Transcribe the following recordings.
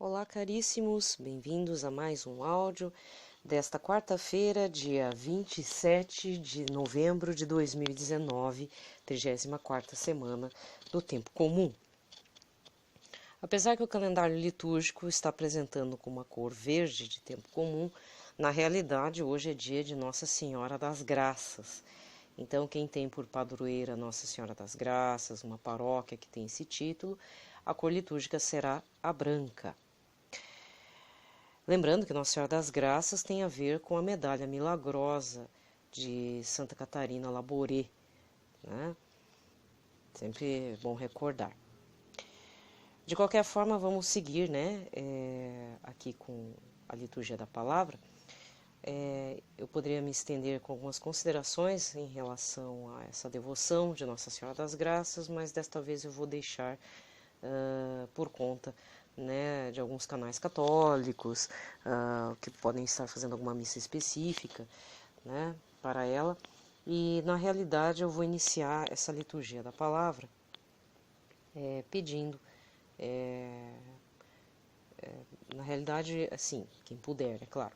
Olá, caríssimos, bem-vindos a mais um áudio desta quarta-feira, dia 27 de novembro de 2019, 34ª semana do Tempo Comum. Apesar que o calendário litúrgico está apresentando com uma cor verde de Tempo Comum, na realidade hoje é dia de Nossa Senhora das Graças. Então, quem tem por padroeira Nossa Senhora das Graças, uma paróquia que tem esse título, a cor litúrgica será a branca. Lembrando que Nossa Senhora das Graças tem a ver com a medalha milagrosa de Santa Catarina Labouré, né? Sempre bom recordar. De qualquer forma, vamos seguir, né, aqui com a liturgia da palavra. Eu poderia me estender com algumas considerações em relação a essa devoção de Nossa Senhora das Graças, mas desta vez eu vou deixar por conta, né, de alguns canais católicos que podem estar fazendo alguma missa específica, né, para ela. E na realidade eu vou iniciar essa liturgia da palavra pedindo, na realidade, assim, quem puder, é claro,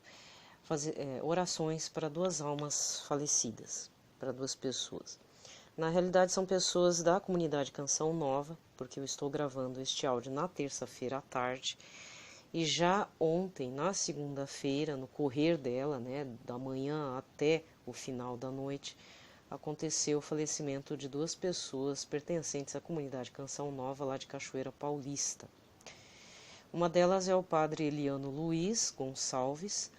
fazer orações para duas almas falecidas, para duas pessoas. Na realidade são pessoas da comunidade Canção Nova, porque eu estou gravando este áudio na terça-feira à tarde, e já ontem, na segunda-feira, no correr dela, né, da manhã até o final da noite, aconteceu o falecimento de duas pessoas pertencentes à comunidade Canção Nova, lá de Cachoeira Paulista. Uma delas é o padre Eliano Luiz Gonçalves,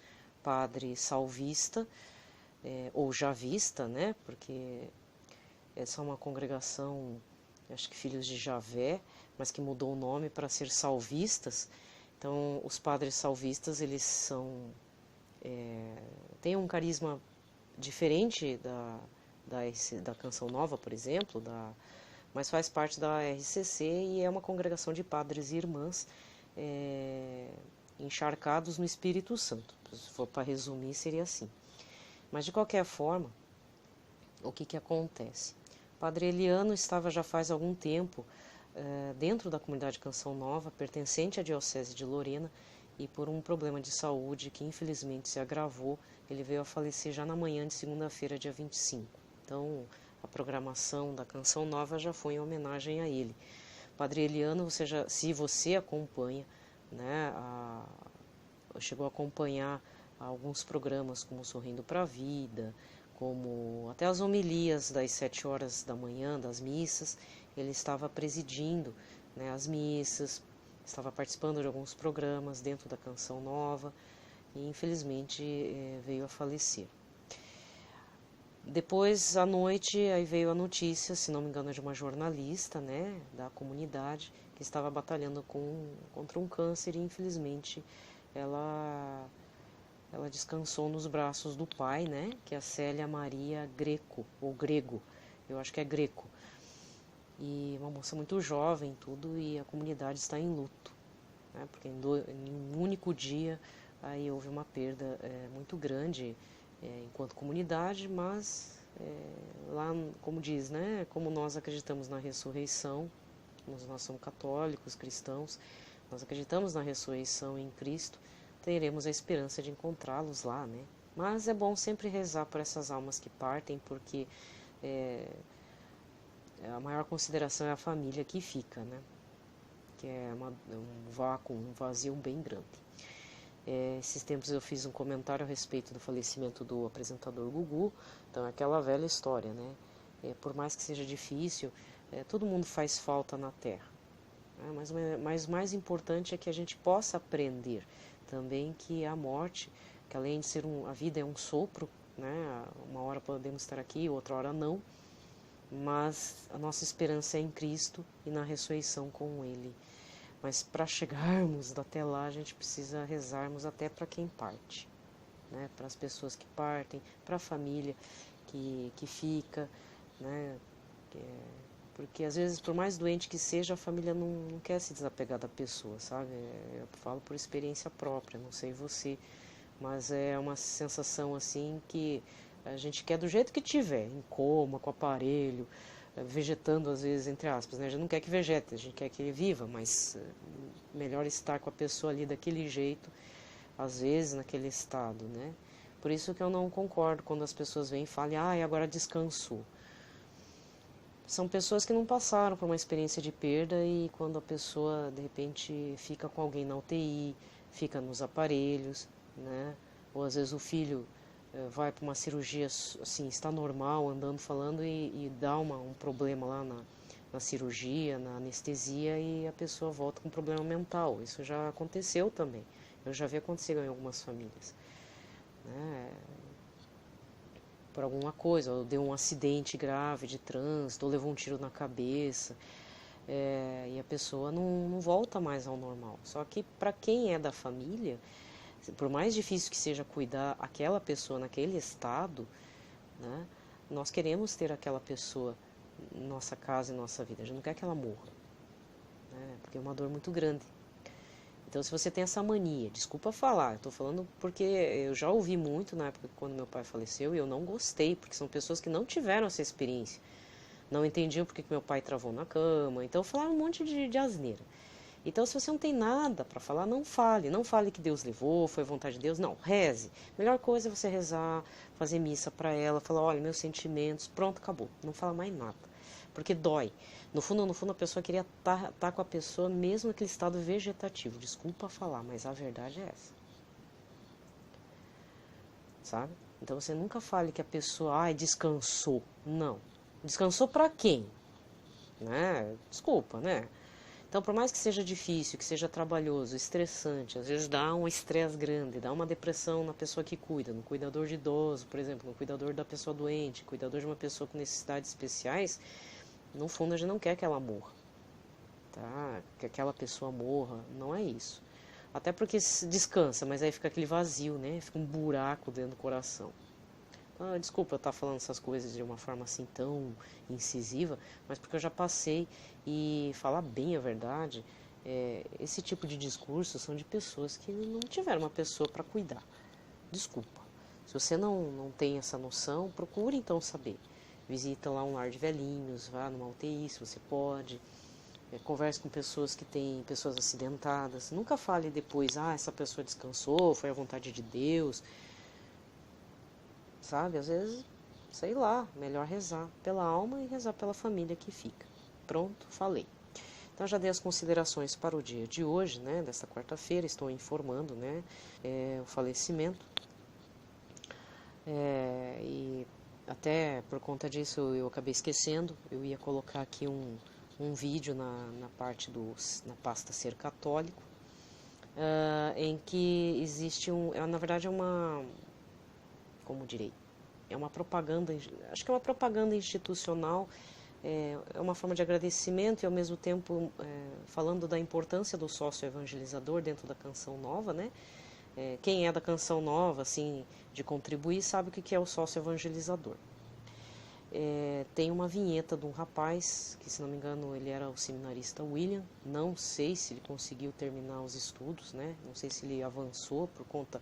padre salvista, ou javista, né, porque essa é uma congregação, acho que Filhos de Javé, mas que mudou o nome para ser salvistas. Então, os padres salvistas, eles são têm um carisma diferente da Canção Nova, por exemplo, mas faz parte da RCC e é uma congregação de padres e irmãs encharcados no Espírito Santo. Se for para resumir, seria assim. Mas, de qualquer forma, o que acontece? O padre Eliano estava já faz algum tempo dentro da comunidade Canção Nova, pertencente à Diocese de Lorena, e por um problema de saúde que infelizmente se agravou, ele veio a falecer já na manhã de segunda-feira, dia 25. Então, a programação da Canção Nova já foi em homenagem a ele. Padre Eliano, se você acompanha, né, chegou a acompanhar alguns programas como Sorrindo para a Vida, como até as homilias das 7 horas da manhã, das missas, ele estava presidindo, né, as missas, estava participando de alguns programas dentro da Canção Nova e infelizmente veio a falecer. Depois, à noite, aí veio a notícia, se não me engano, de uma jornalista, né, da comunidade, que estava batalhando contra um câncer e infelizmente ela descansou nos braços do pai, né, que é a Célia Maria Greco, ou Grego, eu acho que é Greco. E uma moça muito jovem, tudo, e a comunidade está em luto, né, porque em um único dia aí houve uma perda muito grande enquanto comunidade, mas lá, como diz, né, como nós acreditamos na ressurreição, nós somos católicos, cristãos, nós acreditamos na ressurreição em Cristo, teremos a esperança de encontrá-los lá, né? Mas é bom sempre rezar por essas almas que partem, porque a maior consideração é a família que fica, né? Que é um vácuo, um vazio bem grande. Esses tempos eu fiz um comentário a respeito do falecimento do apresentador Gugu, então é aquela velha história, né? Por mais que seja difícil, todo mundo faz falta na Terra. Mas o mais importante é que a gente possa aprender também que a morte, que além de ser a vida é um sopro, né? Uma hora podemos estar aqui, outra hora não, mas a nossa esperança é em Cristo e na ressurreição com Ele. Mas para chegarmos até lá, a gente precisa rezarmos até para quem parte, né? Para as pessoas que partem, para a família que fica, né? Porque às vezes, por mais doente que seja, a família não quer se desapegar da pessoa, sabe? Eu falo por experiência própria, não sei você, mas é uma sensação assim que a gente quer do jeito que tiver, em coma, com aparelho, vegetando às vezes, entre aspas, né? A gente não quer que vegete, a gente quer que ele viva, mas melhor estar com a pessoa ali daquele jeito, às vezes naquele estado, né? Por isso que eu não concordo quando as pessoas vêm e falam, e agora descansou. São pessoas que não passaram por uma experiência de perda e quando a pessoa, de repente, fica com alguém na UTI, fica nos aparelhos, né? Ou às vezes o filho vai para uma cirurgia, assim, está normal, andando, falando e dá um problema lá na cirurgia, na anestesia e a pessoa volta com problema mental. Isso já aconteceu também. Eu já vi acontecer em algumas famílias, né? Por alguma coisa, ou deu um acidente grave de trânsito, ou levou um tiro na cabeça, e a pessoa não volta mais ao normal. Só que para quem é da família, por mais difícil que seja cuidar aquela pessoa naquele estado, né, nós queremos ter aquela pessoa em nossa casa e nossa vida. A gente não quer que ela morra, né, porque é uma dor muito grande. Então, se você tem essa mania, desculpa falar, eu estou falando porque eu já ouvi muito na época quando meu pai faleceu e eu não gostei, porque são pessoas que não tiveram essa experiência, não entendiam porque que meu pai travou na cama, então falaram um monte de asneira. Então, se você não tem nada para falar, não fale que Deus levou, foi vontade de Deus, não, reze. Melhor coisa é você rezar, fazer missa para ela, falar, olha, meus sentimentos, pronto, acabou, não fala mais nada, porque dói. No fundo, a pessoa queria estar com a pessoa mesmo naquele estado vegetativo, desculpa falar, mas a verdade é essa, sabe? Então, você nunca fale que a pessoa, descansou, não. Descansou para quem? Né? Desculpa, né? Então, por mais que seja difícil, que seja trabalhoso, estressante, às vezes dá um estresse grande, dá uma depressão na pessoa que cuida, no cuidador de idoso, por exemplo, no cuidador da pessoa doente, cuidador de uma pessoa com necessidades especiais, no fundo a gente não quer que ela morra, tá? Que aquela pessoa morra, não é isso. Até porque descansa, mas aí fica aquele vazio, né? Fica um buraco dentro do coração. Desculpa eu estar falando essas coisas de uma forma assim tão incisiva, mas porque eu já passei e falar bem a verdade, esse tipo de discurso são de pessoas que não tiveram uma pessoa para cuidar. Desculpa. Se você não tem essa noção, procure então saber. Visita lá um lar de velhinhos, vá numa UTI se você pode. Converse com pessoas que têm pessoas acidentadas. Nunca fale depois, essa pessoa descansou, foi a vontade de Deus. Sabe? Às vezes, sei lá, melhor rezar pela alma e rezar pela família que fica. Pronto, falei. Então já dei as considerações para o dia de hoje, né? Desta quarta-feira, estou informando, né? O falecimento. E até por conta disso eu acabei esquecendo. Eu ia colocar aqui um vídeo na pasta Ser Católico, em que existe na verdade como direi, é uma propaganda, acho que é uma propaganda institucional, é uma forma de agradecimento e ao mesmo tempo falando da importância do sócio evangelizador dentro da Canção Nova, né? Quem é da Canção Nova, assim, de contribuir, sabe o que é o sócio evangelizador. Tem uma vinheta de um rapaz, que se não me engano ele era o seminarista William, não sei se ele conseguiu terminar os estudos, né? Não sei se ele avançou por conta...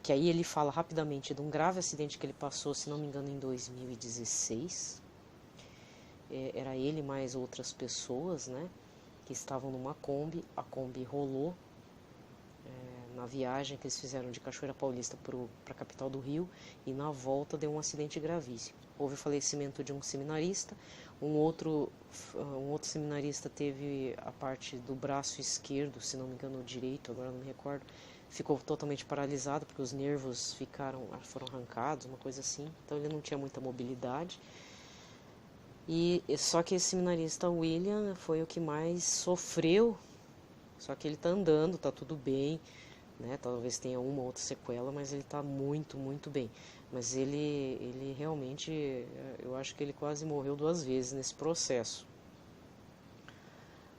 que aí ele fala rapidamente de um grave acidente que ele passou, se não me engano, em 2016. Era ele mais outras pessoas, né? Que estavam numa Kombi, a Kombi rolou na viagem que eles fizeram de Cachoeira Paulista para a capital do Rio, e na volta deu um acidente gravíssimo. Houve o falecimento de um seminarista, um outro seminarista teve a parte do braço esquerdo, se não me engano o direito, agora não me recordo, ficou totalmente paralisado porque os nervos foram arrancados, uma coisa assim, então ele não tinha muita mobilidade. E só que esse seminarista William foi o que mais sofreu, só que ele está andando, está tudo bem, né? Talvez tenha uma ou outra sequela, mas ele está muito, muito bem. Mas ele realmente, eu acho que ele quase morreu 2 vezes nesse processo,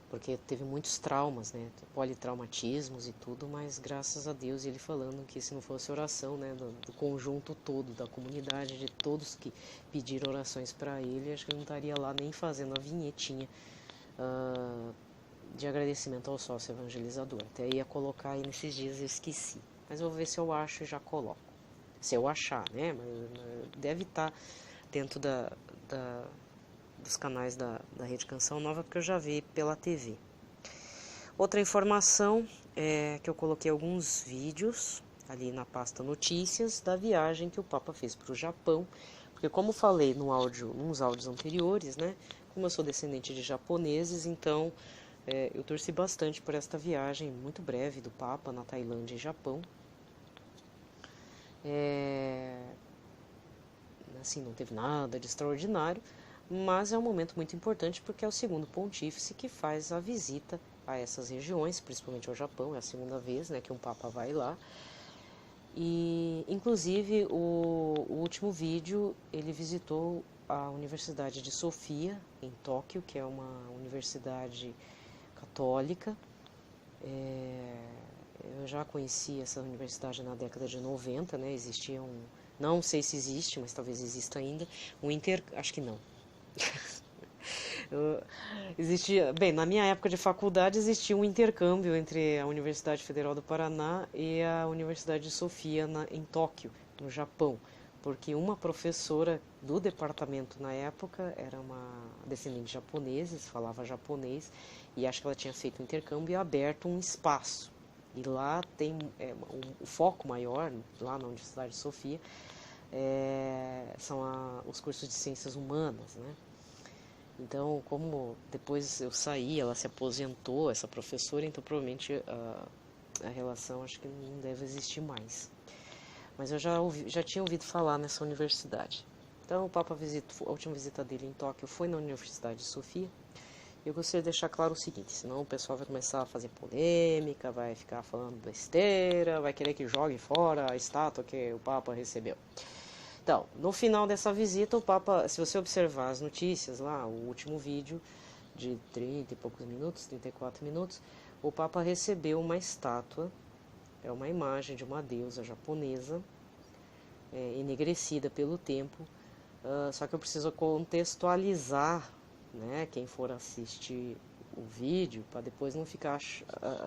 porque teve muitos traumas, né? Politraumatismos e tudo, mas graças a Deus, ele falando que se não fosse oração, né, do conjunto todo, da comunidade, de todos que pediram orações para ele, acho que ele não estaria lá nem fazendo a vinhetinha de agradecimento ao sócio evangelizador. Até ia colocar aí nesses dias, eu esqueci. Mas eu vou ver se eu acho e já coloco. Se eu achar, né? Mas deve estar dentro dos canais da Rede Canção Nova, porque eu já vi pela TV. Outra informação é que eu coloquei alguns vídeos ali na pasta notícias da viagem que o Papa fez para o Japão, porque como falei nos áudios anteriores, né, como eu sou descendente de japoneses, então eu torci bastante por esta viagem muito breve do Papa na Tailândia e Japão. Assim, não teve nada de extraordinário, mas é um momento muito importante porque é o segundo pontífice que faz a visita a essas regiões, principalmente ao Japão, é a segunda vez, né, que um Papa vai lá. E, inclusive, o último vídeo, ele visitou a Universidade de Sofia, em Tóquio, que é uma universidade católica. Eu já conheci essa universidade na década de 90, né? Existia não sei se existe, mas talvez exista ainda, acho que não. Na minha época de faculdade existia um intercâmbio entre a Universidade Federal do Paraná e a Universidade de Sofia em Tóquio, no Japão, porque uma professora do departamento na época era uma descendente de japoneses, falava japonês, e acho que ela tinha feito um intercâmbio e aberto um espaço. E lá tem o foco maior, lá na Universidade de Sofia, são os cursos de ciências humanas, né? Então, como depois eu saí, ela se aposentou, essa professora, então provavelmente a relação acho que não deve existir mais. Mas eu já tinha ouvido falar nessa universidade. Então, o Papa a última visita dele em Tóquio foi na Universidade de Sofia. Eu gostaria de deixar claro o seguinte, senão o pessoal vai começar a fazer polêmica, vai ficar falando besteira, vai querer que jogue fora a estátua que o Papa recebeu. Então, no final dessa visita, o Papa, se você observar as notícias lá, o último vídeo de 30 e poucos minutos, 34 minutos, o Papa recebeu uma estátua, é uma imagem de uma deusa japonesa, enegrecida pelo tempo, só que eu preciso contextualizar, né, quem for assistir o vídeo, para depois não ficar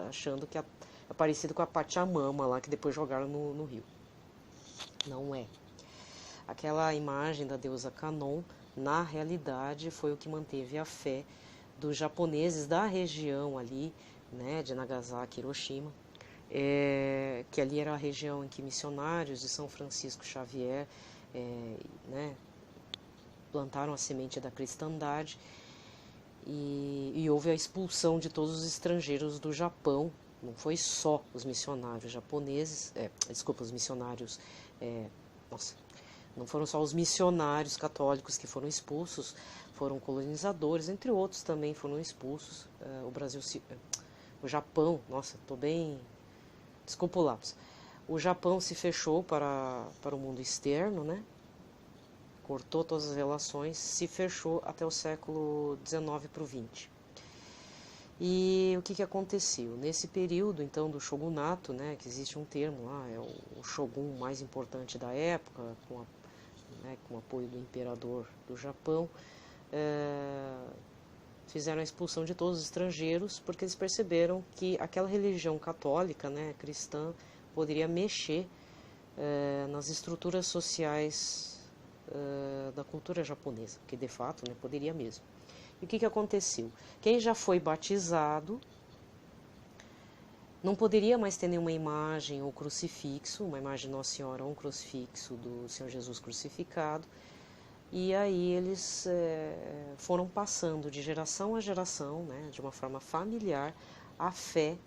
achando que é parecido com a Pachamama lá, que depois jogaram no rio. Não é. Aquela imagem da deusa Kannon, na realidade, foi o que manteve a fé dos japoneses da região ali, né, de Nagasaki e Hiroshima, que ali era a região em que missionários de São Francisco Xavier né, plantaram a semente da cristandade e houve a expulsão de todos os estrangeiros do Japão. Não foi só os missionários japoneses, os missionários, não foram só os missionários católicos que foram expulsos, foram colonizadores, entre outros também foram expulsos. O Japão, nossa, estou bem... Desculpa o lapso. O Japão se fechou para o mundo externo, né? Cortou todas as relações, se fechou até o século XIX para o XX. E o que aconteceu? Nesse período, então, do shogunato, né, que existe um termo lá, é o shogun mais importante da época, com o apoio do imperador do Japão, fizeram a expulsão de todos os estrangeiros, porque eles perceberam que aquela religião católica, né, cristã, poderia mexer nas estruturas sociais da cultura japonesa, que de fato, né, poderia mesmo. E o que aconteceu? Quem já foi batizado não poderia mais ter nenhuma imagem ou crucifixo, uma imagem de Nossa Senhora ou um crucifixo do Senhor Jesus crucificado. E aí eles foram passando de geração a geração, né, de uma forma familiar, a fé,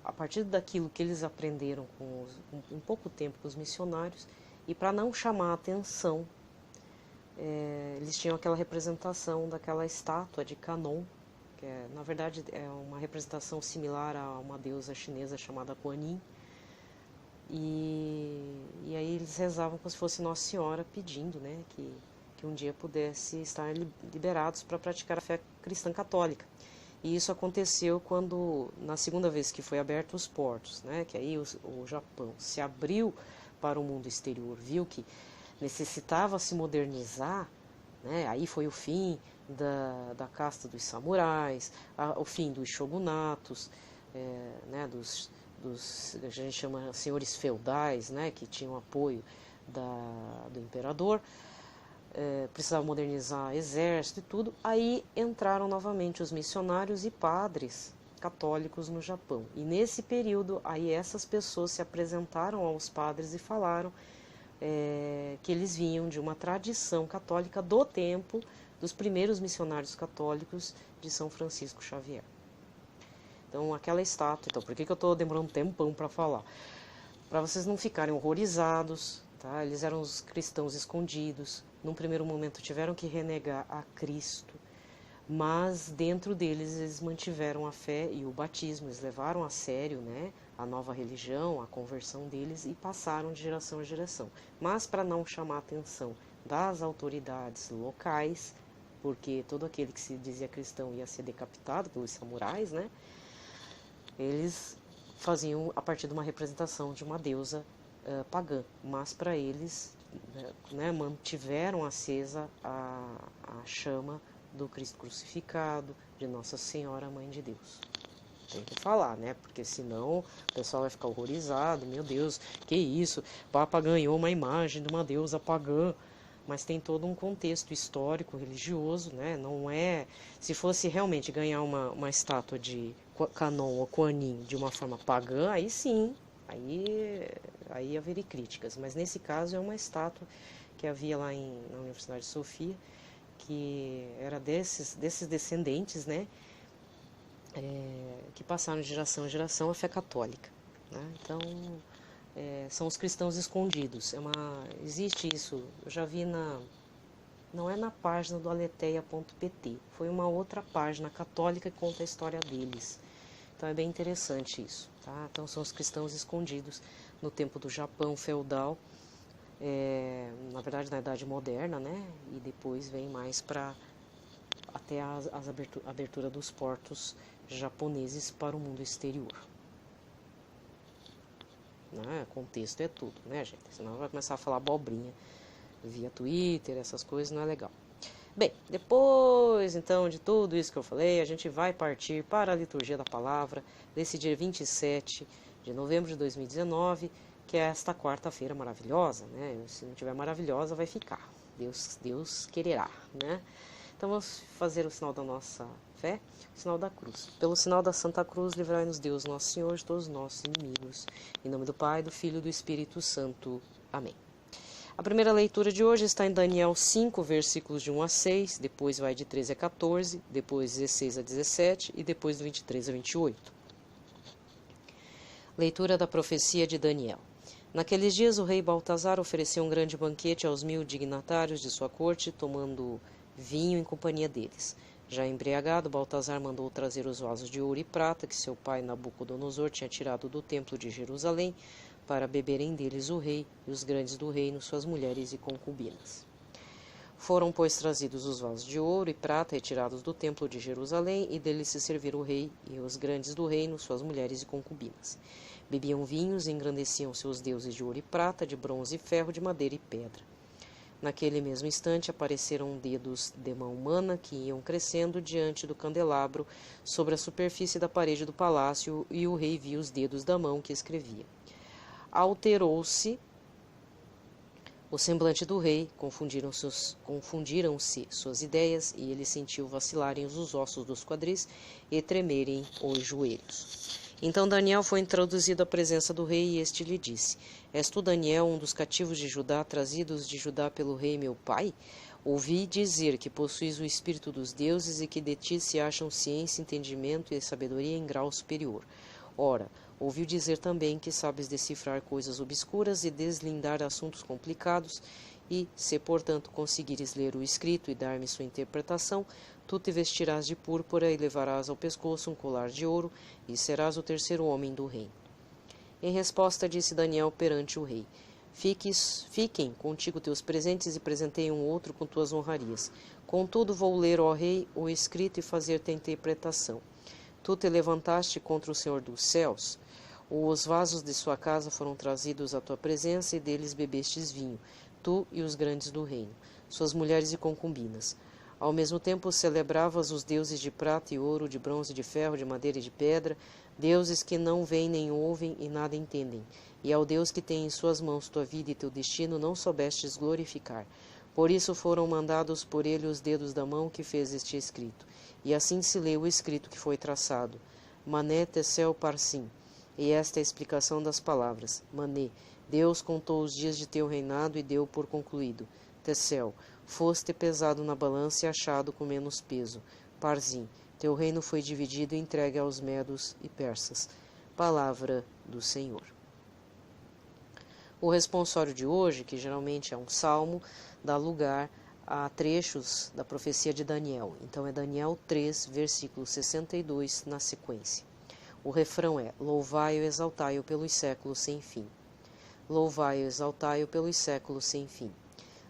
a partir daquilo que eles aprenderam com um pouco tempo com os missionários. E para não chamar a atenção, eles tinham aquela representação daquela estátua de Kannon, que na verdade é uma representação similar a uma deusa chinesa chamada Kuan Yin. E aí eles rezavam como se fosse Nossa Senhora pedindo, né, que um dia pudesse estar liberados para praticar a fé cristã católica. E isso aconteceu quando, na segunda vez que foi aberto os portos, né, que aí o Japão se abriu para o mundo exterior, viu que necessitava se modernizar, né, aí foi o fim da casta dos samurais, o fim dos shogunatos, né, dos a gente chama senhores feudais, né, que tinham apoio do imperador. precisava modernizar exército e tudo, aí entraram novamente os missionários e padres católicos no Japão. E nesse período, aí essas pessoas se apresentaram aos padres e falaram que eles vinham de uma tradição católica do tempo dos primeiros missionários católicos de São Francisco Xavier. Então, aquela estátua... Então, por que eu estou demorando um tempão para falar? Para vocês não ficarem horrorizados, tá? Eles eram os cristãos escondidos. Num primeiro momento tiveram que renegar a Cristo, mas dentro deles eles mantiveram a fé e o batismo. Eles levaram a sério, né, a nova religião, a conversão deles e passaram de geração a geração. Mas para não chamar a atenção das autoridades locais, porque todo aquele que se dizia cristão ia ser decapitado pelos samurais, né? Eles faziam a partir de uma representação de uma deusa pagã, mas para eles, né, mantiveram acesa a chama do Cristo crucificado, de Nossa Senhora Mãe de Deus. Tem que falar, né? Porque senão o pessoal vai ficar horrorizado. Meu Deus, que isso? O Papa ganhou uma imagem de uma deusa pagã. Mas tem todo um contexto histórico, religioso, né? Não é... Se fosse realmente ganhar uma estátua de Kanon ou Kuan Yin de uma forma pagã, aí sim, aí haveria críticas. Mas nesse caso é uma estátua que havia lá na Universidade de Sofia, que era desses descendentes, né? Que passaram de geração em geração a fé católica, né? Então... são os cristãos escondidos. Existe isso, eu já vi não é na página do aletheia.pt, foi uma outra página católica que conta a história deles. Então é bem interessante isso, tá? Então são os cristãos escondidos no tempo do Japão feudal, na verdade na Idade Moderna, né? E depois vem mais para até a abertura dos portos japoneses para o mundo exterior. Né? Contexto é tudo, né, gente? Senão vai começar a falar abobrinha via Twitter, essas coisas, não é legal. Bem, depois então de tudo isso que eu falei, a gente vai partir para a liturgia da palavra desse dia 27 de novembro de 2019, que é esta quarta-feira maravilhosa, né? Se não tiver maravilhosa, vai ficar. Deus quererá, né? Então vamos fazer o sinal da nossa fé, o sinal da cruz. Pelo sinal da Santa Cruz, livrai-nos Deus, nosso Senhor, de todos os nossos inimigos. Em nome do Pai, do Filho e do Espírito Santo. Amém. A primeira leitura de hoje está em Daniel 5, versículos de 1 a 6, depois vai de 13 a 14, depois 16 a 17 e depois do 23 a 28. Leitura da profecia de Daniel. Naqueles dias o rei Baltazar ofereceu um grande banquete aos 1000 dignatários de sua corte, tomando vinho em companhia deles. Já embriagado, Baltazar mandou trazer os vasos de ouro e prata que seu pai Nabucodonosor tinha tirado do templo de Jerusalém, para beberem deles o rei e os grandes do reino, suas mulheres e concubinas. Foram, pois, trazidos os vasos de ouro e prata retirados do templo de Jerusalém, e deles se serviram o rei e os grandes do reino, suas mulheres e concubinas. Bebiam vinhos e engrandeciam seus deuses de ouro e prata, de bronze e ferro, de madeira e pedra. Naquele mesmo instante apareceram dedos de mão humana que iam crescendo diante do candelabro sobre a superfície da parede do palácio, e o rei viu os dedos da mão que escrevia. Alterou-se o semblante do rei, confundiram-se suas ideias, e ele sentiu vacilarem os ossos dos quadris e tremerem os joelhos. Então Daniel foi introduzido à presença do rei, e este lhe disse: És tu, Daniel, um dos cativos de Judá, trazidos de Judá pelo rei meu pai? Ouvi dizer que possuis o espírito dos deuses e que de ti se acham ciência, entendimento e sabedoria em grau superior. Ora, ouviu dizer também que sabes decifrar coisas obscuras e deslindar assuntos complicados, e, se portanto conseguires ler o escrito e dar-me sua interpretação, tu te vestirás de púrpura e levarás ao pescoço um colar de ouro, e serás o terceiro homem do reino. Em resposta, disse Daniel perante o rei: Fiquem contigo teus presentes, e presentei um outro com tuas honrarias. Contudo, vou ler, ó rei, o escrito e fazer-te a interpretação. Tu te levantaste contra o Senhor dos céus. Os vasos de sua casa foram trazidos à tua presença, e deles bebestes vinho, tu e os grandes do reino, suas mulheres e concubinas. Ao mesmo tempo celebravas os deuses de prata e ouro, de bronze, de ferro, de madeira e de pedra, deuses que não veem nem ouvem e nada entendem. E ao Deus que tem em suas mãos tua vida e teu destino não soubestes glorificar. Por isso foram mandados por ele os dedos da mão que fez este escrito. E assim se lê o escrito que foi traçado. Mané tecel parsim. E esta é a explicação das palavras. Mané, Deus contou os dias de teu reinado e deu por concluído. Tecel, foste pesado na balança e achado com menos peso. Parsim, teu reino foi dividido e entregue aos medos e persas. Palavra do Senhor. O responsório de hoje, que geralmente é um salmo, dá lugar a trechos da profecia de Daniel. Então é Daniel 3, versículo 62 na sequência. O refrão é: louvai-o, exaltai-o pelos séculos sem fim. Louvai-o, exaltai-o pelos séculos sem fim.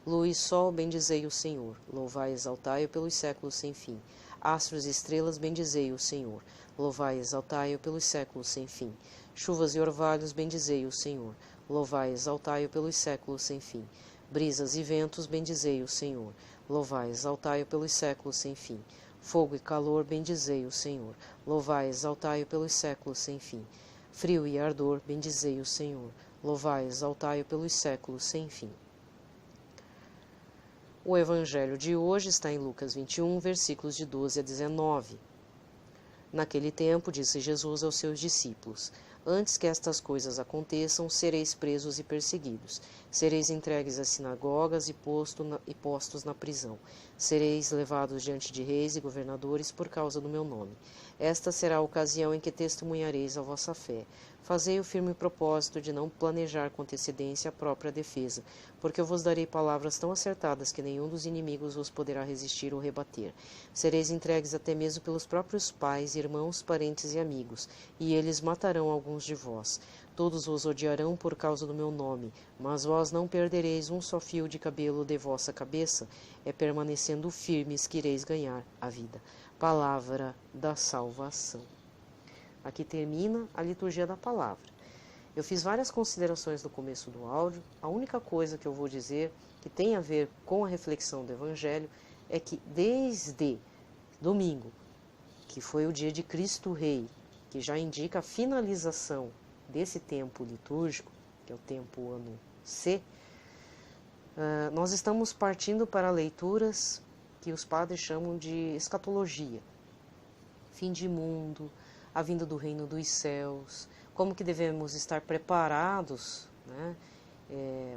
Luz, sol, bendizei o Senhor. Louvai e exaltai-o pelos séculos sem fim. Astros e estrelas, bendizei o Senhor. Louvai e exaltai-o pelos séculos sem fim. Chuvas e orvalhos, bendizei o Senhor. Louvai e exaltai-o pelos séculos sem fim. Brisas e ventos, bendizei o Senhor. Louvai e exaltai-o pelos séculos sem fim. Fogo e calor, bendizei o Senhor. Louvai e exaltai-o pelos séculos sem fim. Frio e ardor, bendizei o Senhor. Louvai e exaltai-o pelos séculos sem fim. O evangelho de hoje está em Lucas 21, versículos de 12 a 19. Naquele tempo, disse Jesus aos seus discípulos: antes que estas coisas aconteçam, sereis presos e perseguidos. Sereis entregues às sinagogas e postos na prisão. Sereis levados diante de reis e governadores por causa do meu nome. Esta será a ocasião em que testemunhareis a vossa fé. Fazei o firme propósito de não planejar com antecedência a própria defesa, porque eu vos darei palavras tão acertadas que nenhum dos inimigos vos poderá resistir ou rebater. Sereis entregues até mesmo pelos próprios pais, irmãos, parentes e amigos, e eles matarão alguns de vós. Todos vos odiarão por causa do meu nome, mas vós não perdereis um só fio de cabelo de vossa cabeça, é permanecendo firmes que ireis ganhar a vida. Palavra da salvação. Aqui termina a liturgia da palavra. Eu fiz várias considerações no começo do áudio. A única coisa que eu vou dizer que tem a ver com a reflexão do Evangelho é que desde domingo, que foi o dia de Cristo Rei, que já indica a finalização desse tempo litúrgico, que é o tempo ano C, nós estamos partindo para leituras que os padres chamam de escatologia. Fim de mundo, a vinda do reino dos céus, como que devemos estar preparados, né?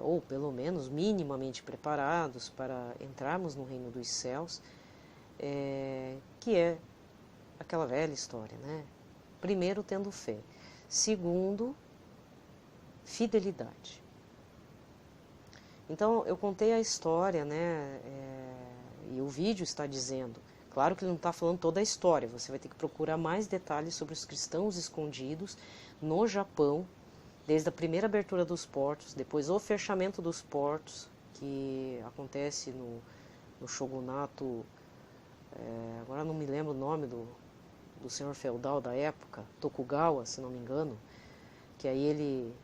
Ou pelo menos minimamente preparados para entrarmos no reino dos céus, que é aquela velha história, né? Primeiro, tendo fé. Segundo, fidelidade. Então, eu contei a história, né? E o vídeo está dizendo. Claro que ele não está falando toda a história, você vai ter que procurar mais detalhes sobre os cristãos escondidos no Japão, desde a primeira abertura dos portos, depois o fechamento dos portos, que acontece no shogunato, agora não me lembro o nome do senhor feudal da época, Tokugawa, se não me engano, que aí ele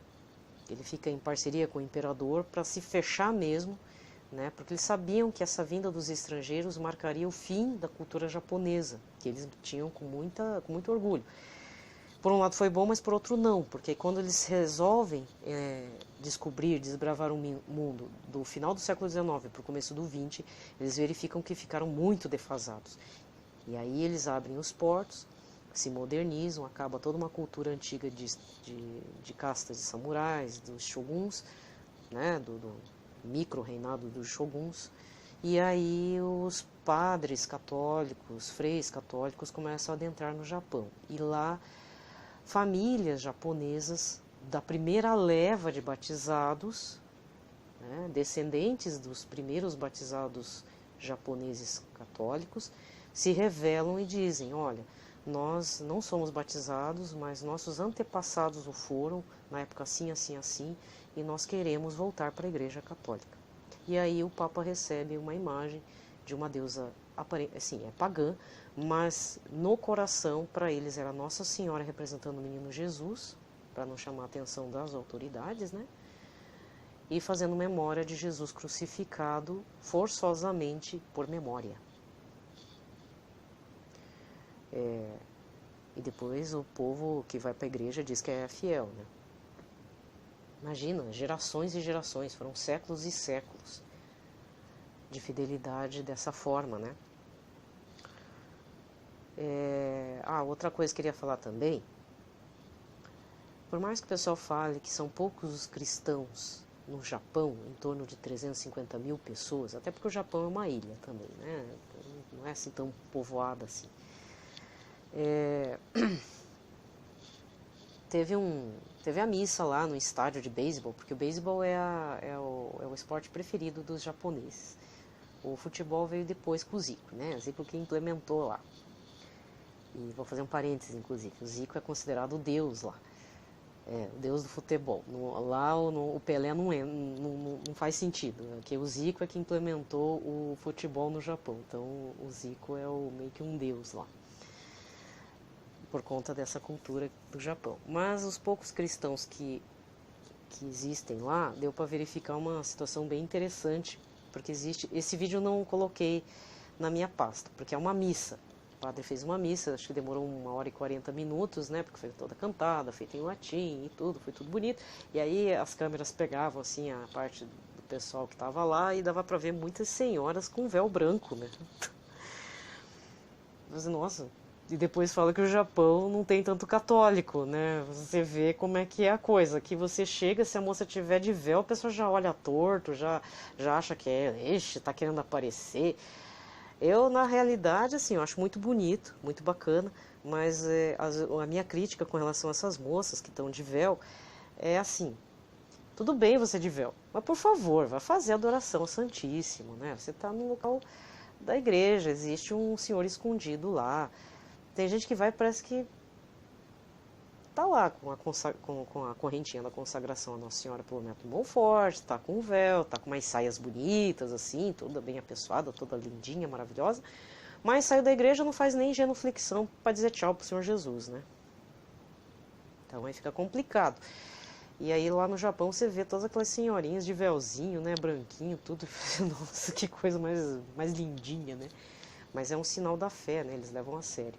fica em parceria com o imperador para se fechar mesmo, né, porque eles sabiam que essa vinda dos estrangeiros marcaria o fim da cultura japonesa, que eles tinham com muito orgulho. Por um lado foi bom, mas por outro não, porque quando eles resolvem desbravar um mundo do final do século XIX para o começo do XX, eles verificam que ficaram muito defasados. E aí eles abrem os portos, se modernizam, acaba toda uma cultura antiga de castas de samurais, dos shoguns, né, do micro-reinado dos shoguns, e aí os padres católicos, freis católicos começam a adentrar no Japão. E lá, famílias japonesas da primeira leva de batizados, né, descendentes dos primeiros batizados japoneses católicos, se revelam e dizem: olha, nós não somos batizados, mas nossos antepassados o foram, na época assim, assim, assim, e nós queremos voltar para a Igreja Católica. E aí o Papa recebe uma imagem de uma deusa, assim, pagã, mas no coração, para eles, era Nossa Senhora representando o menino Jesus, para não chamar a atenção das autoridades, né? E fazendo memória de Jesus crucificado forçosamente por memória. E depois o povo que vai para a igreja diz que é fiel, né? Imagina, gerações e gerações, foram séculos e séculos. de fidelidade dessa forma, né? Outra coisa que eu queria falar também, por mais que o pessoal fale que são poucos os cristãos no Japão, em torno de 350 mil pessoas, até porque o Japão é uma ilha também, né? Não é assim tão povoada assim. Teve a missa lá no estádio de beisebol, porque o beisebol é o esporte preferido dos japoneses. O futebol veio depois com o Zico, né? O Zico que implementou lá. E vou fazer um parênteses, inclusive. O Zico é considerado o deus lá. O deus do futebol. Lá o Pelé não faz sentido. Porque o Zico é que implementou o futebol no Japão. Então o Zico é meio que um deus lá, por conta dessa cultura do Japão. Mas os poucos cristãos que existem lá, deu para verificar uma situação bem interessante, porque existe... Esse vídeo eu não coloquei na minha pasta, porque é uma missa. O padre fez uma missa, acho que demorou 1h40, né, porque foi toda cantada, feita em latim e tudo, foi tudo bonito. E aí as câmeras pegavam, assim, a parte do pessoal que estava lá e dava para ver muitas senhoras com véu branco, né. Mas, nossa... E depois fala que o Japão não tem tanto católico, né? Você vê como é que é a coisa. Que você chega, se a moça tiver de véu, a pessoa já olha torto, já acha que tá querendo aparecer. Eu, na realidade, assim, eu acho muito bonito, muito bacana, mas a minha crítica com relação a essas moças que estão de véu é assim: tudo bem você de véu, mas por favor, vá fazer adoração ao Santíssimo, né? Você está no local da igreja, existe um senhor escondido lá. Tem gente que vai, parece que tá lá com a correntinha da consagração a Nossa Senhora pelo Neto Monfort, tá com o véu, tá com umas saias bonitas, assim, toda bem apessoada, toda lindinha, maravilhosa, mas saiu da igreja, não faz nem genuflexão para dizer tchau pro Senhor Jesus, né? Então aí fica complicado. E aí lá no Japão você vê todas aquelas senhorinhas de véuzinho, né, branquinho, tudo. Nossa, que coisa mais lindinha, né? Mas é um sinal da fé, né? Eles levam a sério.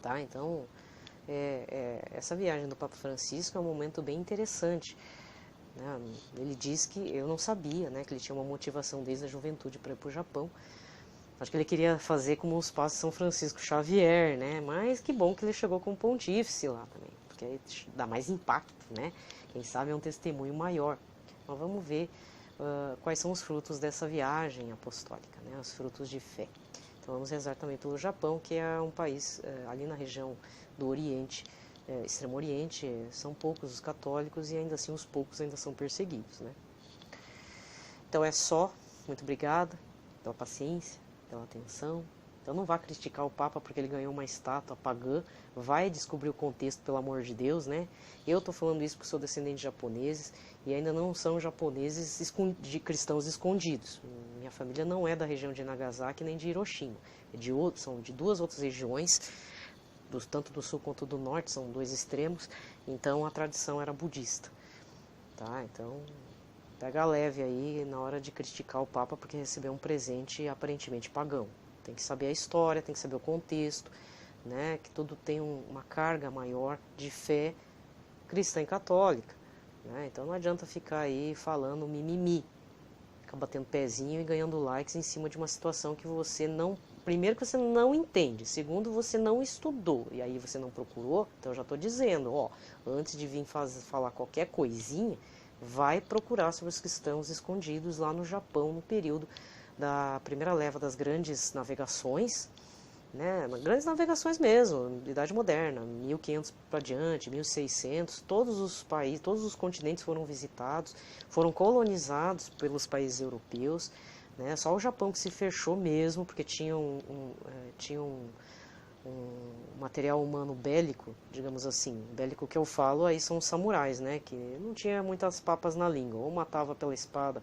Tá? Então, essa viagem do Papa Francisco é um momento bem interessante, né? Ele diz que, eu não sabia, né, que ele tinha uma motivação desde a juventude para ir para o Japão. Acho que ele queria fazer como os passos de São Francisco Xavier, né? Mas que bom que ele chegou com o pontífice lá também, porque aí dá mais impacto, né? Quem sabe é um testemunho maior. Mas vamos ver quais são os frutos dessa viagem apostólica, né? Os frutos de fé. Então vamos rezar também pelo Japão, que é um país ali na região do Oriente, Extremo Oriente, são poucos os católicos e ainda assim os poucos ainda são perseguidos, né? Então é só, muito obrigada pela paciência, pela atenção. Então não vá criticar o Papa porque ele ganhou uma estátua pagã, vai descobrir o contexto, pelo amor de Deus, né? Eu estou falando isso porque sou descendente de japoneses e ainda não são japoneses de cristãos escondidos. Minha família não é da região de Nagasaki nem de Hiroshima, são de duas outras regiões, tanto do sul quanto do norte, são dois extremos, então a tradição era budista. Tá? Então pega leve aí na hora de criticar o Papa porque recebeu um presente aparentemente pagão. Tem que saber a história, tem que saber o contexto, né? Que tudo tem uma carga maior de fé cristã e católica, né? Então não adianta ficar aí falando mimimi, ficar batendo pezinho e ganhando likes em cima de uma situação que você não... Primeiro que você não entende, segundo você não estudou, e aí você não procurou. Então eu já estou dizendo, ó, antes de vir falar qualquer coisinha, vai procurar sobre os cristãos escondidos lá no Japão no período da primeira leva das grandes navegações, né, grandes navegações mesmo, Idade Moderna, 1500 para diante, 1600, todos os países, todos os continentes foram visitados, foram colonizados pelos países europeus, né, só o Japão que se fechou mesmo, porque tinha um material humano bélico, digamos assim, bélico que eu falo, aí são os samurais, né, que não tinha muitas papas na língua, ou matava pela espada,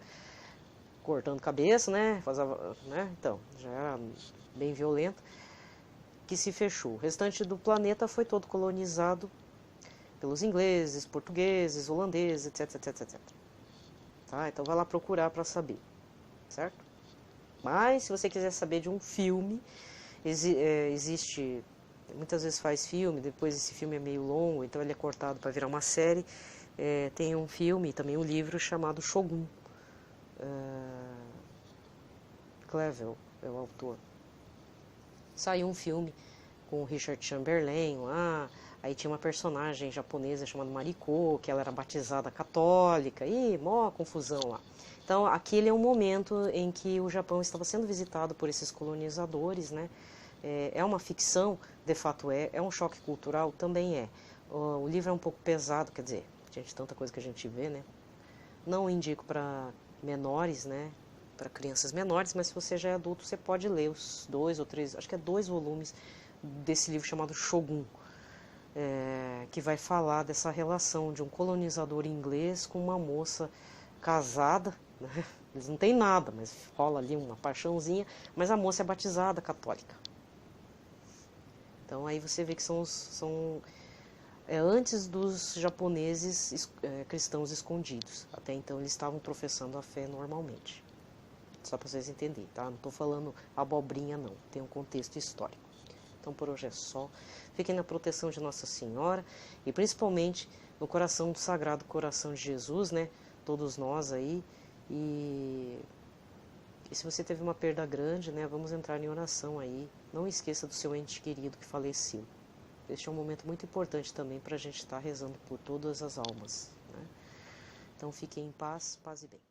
cortando cabeça, né, então, já era bem violento, que se fechou. O restante do planeta foi todo colonizado pelos ingleses, portugueses, holandeses, etc, etc, etc. Tá? Então vai lá procurar para saber, certo? Mas se você quiser saber de um filme, existe, muitas vezes faz filme, depois esse filme é meio longo, então ele é cortado para virar uma série. Tem um filme e também um livro chamado Shogun. Clevel é o autor. Saiu um filme com o Richard Chamberlain lá, aí tinha uma personagem japonesa chamada Mariko, que ela era batizada católica, e mó confusão lá. Então, aquele é um momento em que o Japão estava sendo visitado por esses colonizadores, né? É uma ficção, de fato é um choque cultural, também é. O livro é um pouco pesado, quer dizer, gente, tanta coisa que a gente vê, né? Não indico para menores, né? Para crianças menores, mas se você já é adulto, você pode ler os 2 ou 3, acho que é 2 volumes desse livro chamado Shogun, que vai falar dessa relação de um colonizador inglês com uma moça casada, né? Eles não têm nada, mas rola ali uma paixãozinha, mas a moça é batizada católica. Então aí você vê que são antes dos japoneses cristãos escondidos. Até então eles estavam professando a fé normalmente. Só para vocês entenderem, tá? Não estou falando abobrinha, não. Tem um contexto histórico. Então por hoje é só. Fiquem na proteção de Nossa Senhora e principalmente no coração do Sagrado Coração de Jesus, né? Todos nós aí. E se você teve uma perda grande, né? Vamos entrar em oração aí. Não esqueça do seu ente querido que faleceu. Este é um momento muito importante também para a gente estar rezando por todas as almas, né? Então fiquem em paz, paz e bem.